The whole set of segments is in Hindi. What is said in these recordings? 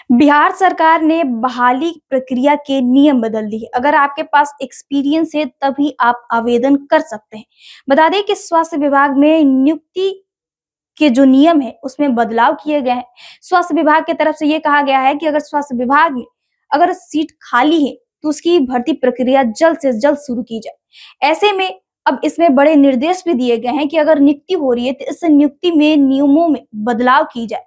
बिहार सरकार ने बहाली प्रक्रिया के नियम बदल दिए। अगर आपके पास एक्सपीरियंस है तभी आप आवेदन कर सकते हैं। बता दें कि स्वास्थ्य विभाग में नियुक्ति के जो नियम है उसमें बदलाव किए गए हैं। स्वास्थ्य विभाग की तरफ से ये कहा गया है कि अगर स्वास्थ्य विभाग में अगर सीट खाली है तो उसकी भर्ती प्रक्रिया जल्द से जल्द शुरू की जाए। ऐसे में अब इसमें बड़े निर्देश भी दिए गए हैं कि अगर नियुक्ति हो रही है तो इस नियुक्ति में नियमों में बदलाव की जाए।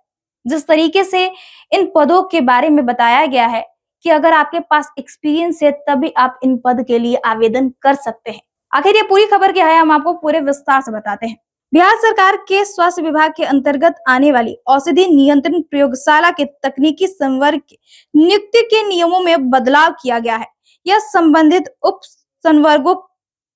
जिस तरीके से इन पदों के बारे में बताया गया है कि अगर आपके पास एक्सपीरियंस है तभी आप इन पद के लिए आवेदन कर सकते हैं। आखिर ये पूरी खबर क्या है, हम आपको पूरे विस्तार से बताते हैं। बिहार सरकार के स्वास्थ्य विभाग के अंतर्गत आने वाली औषधि नियंत्रण प्रयोगशाला के तकनीकी संवर्ग की नियुक्ति के नियमों में बदलाव किया गया है। यह संबंधित उप संवर्गों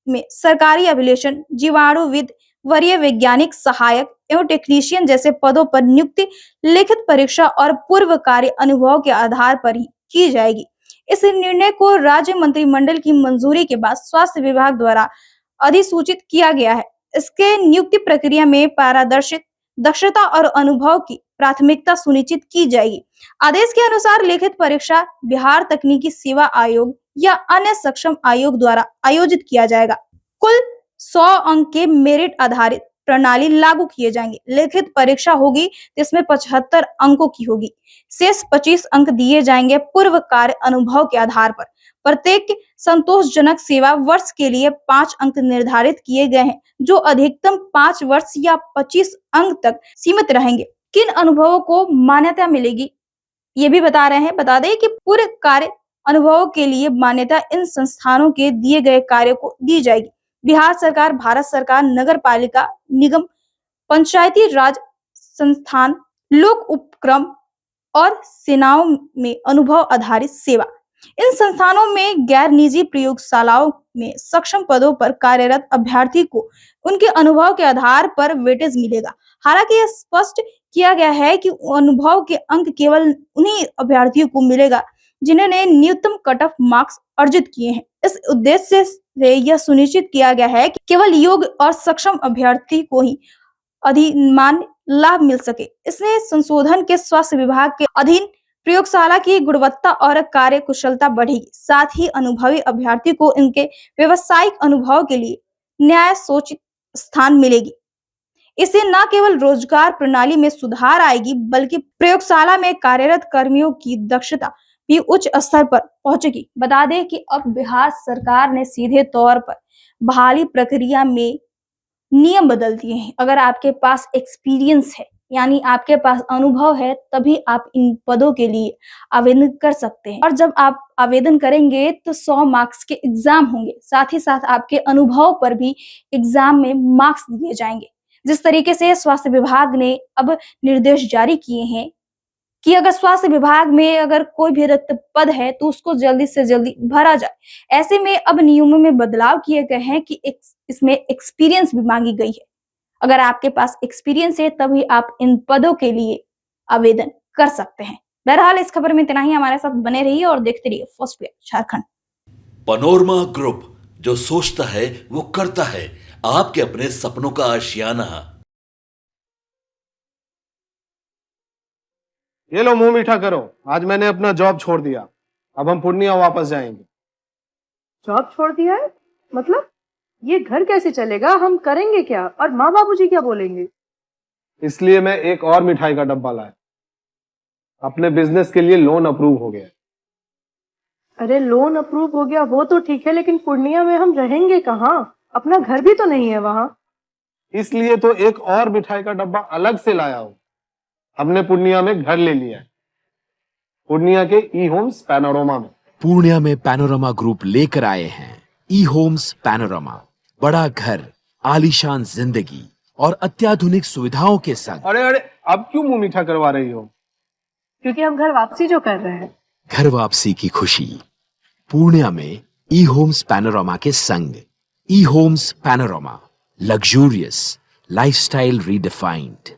में सरकारी अभिलेशन, जीवाणुविद, वरीय वैज्ञानिक सहायक एवं टेक्नीशियन जैसे पदों पर नियुक्ति लिखित परीक्षा और पूर्व कार्य अनुभव के आधार पर ही की जाएगी। इस निर्णय को राज्य मंत्रिमंडल की मंजूरी के बाद स्वास्थ्य विभाग द्वारा अधिसूचित किया गया है। इसके नियुक्ति प्रक्रिया में पारदर्शिता, दक्षता और अनुभव की प्राथमिकता सुनिश्चित की जाएगी। आदेश के अनुसार लिखित परीक्षा बिहार तकनीकी सेवा आयोग या अन्य सक्षम आयोग द्वारा आयोजित किया जाएगा। कुल 100 अंक के मेरिट आधारित प्रणाली लागू किए जाएंगे। लिखित परीक्षा होगी जिसमें 75 अंकों की होगी। शेष 25 अंक दिए जाएंगे पूर्व कार्य अनुभव के आधार पर। प्रत्येक संतोषजनक सेवा वर्ष के लिए 5 अंक निर्धारित किए गए हैं, जो अधिकतम 5 वर्ष या 25 अंक तक सीमित रहेंगे। किन अनुभवों को मान्यता मिलेगी ये भी बता रहे हैं। बता दें कि पूरे कार्य अनुभवों के लिए मान्यता इन संस्थानों के दिए गए कार्य को दी जाएगी। बिहार सरकार, भारत सरकार, नगर पालिका, निगम, पंचायती राज संस्थान, लोक उपक्रम और सेनाओं में अनुभव आधारित सेवा। इन संस्थानों में गैर निजी प्रयोगशालाओं में सक्षम पदों पर कार्यरत अभ्यर्थी को उनके अनुभव के आधार पर वेटेज मिलेगा। हालांकि यह स्पष्ट किया गया है कि अनुभव के अंक केवल उन्हीं अभ्यर्थियों को मिलेगा जिन्होंने न्यूनतम कट ऑफ मार्क्स अर्जित किए हैं। इस उद्देश्य से यह सुनिश्चित किया गया है कि केवल योग्य और सक्षम अभ्यर्थी को ही अधिमान्य लाभ मिल सके। इससे संशोधन के स्वास्थ्य विभाग के अधीन प्रयोगशाला की गुणवत्ता और कार्य कुशलता बढ़ेगी। साथ ही अनुभवी अभ्यर्थी को इनके व्यवसायिक अनुभव के लिए न्याय सोचित स्थान मिलेगी। इससे न केवल रोजगार प्रणाली में सुधार आएगी बल्कि प्रयोगशाला में कार्यरत कर्मियों की दक्षता भी उच्च स्तर पर पहुंचेगी। बता दें कि अब बिहार सरकार ने सीधे तौर पर बहाली प्रक्रिया में नियम बदल दिए हैं। अगर आपके पास एक्सपीरियंस है यानी आपके पास अनुभव है तभी आप इन पदों के लिए आवेदन कर सकते हैं। और जब आप आवेदन करेंगे तो 100 मार्क्स के एग्जाम होंगे। साथ ही साथ आपके अनुभव पर भी एग्जाम में मार्क्स दिए जाएंगे। जिस तरीके से स्वास्थ्य विभाग ने अब निर्देश जारी किए हैं कि अगर स्वास्थ्य विभाग में अगर कोई भी रिक्त पद है तो उसको जल्दी से जल्दी भरा जाए। ऐसे में अब नियमों में बदलाव किए गए हैं कि इसमें एक्सपीरियंस भी मांगी गई है। अगर आपके पास एक्सपीरियंस है तभी आप इन पदों के लिए आवेदन कर सकते हैं। बहरहाल इस खबर में इतना ही। हमारे साथ बने रहिए और देखते रहिए first page Jharkhand. Panorama group, जो सोचता है वो करता है। आपके अपने सपनों का आशियाना। ये लो, मुंह मीठा करो। आज मैंने अपना जॉब छोड़ दिया। अब हम पूर्णिया वापस जाएंगे। जॉब छोड़ दिया है? मतलब ये घर कैसे चलेगा? हम करेंगे क्या? और माँ बाबूजी क्या बोलेंगे? इसलिए मैं एक और मिठाई का डब्बा लाया। अपने बिजनेस के लिए लोन अप्रूव हो गया। अरे लोन अप्रूव हो गया वो तो ठीक है, लेकिन पूर्णिया में हम रहेंगे कहाँ? अपना घर भी तो नहीं है वहाँ। इसलिए तो एक और मिठाई का डब्बा अलग से लाया हूँ। हमने पूर्णिया में घर ले लिया है, पूर्णिया के ई होम्स पैनोरमा में। पूर्णिया में पैनोरमा ग्रुप लेकर आए हैं ई होम्स पैनोरमा। बड़ा घर, आलीशान जिंदगी और अत्याधुनिक सुविधाओं के संग। अरे अरे, अब क्यों मुंह मीठा करवा रही हो? क्योंकि हम घर वापसी जो कर रहे हैं। घर वापसी की खुशी पूर्णिया में ई होम्स पैनोरमा के संग। ई Homes Panorama, luxurious lifestyle redefined.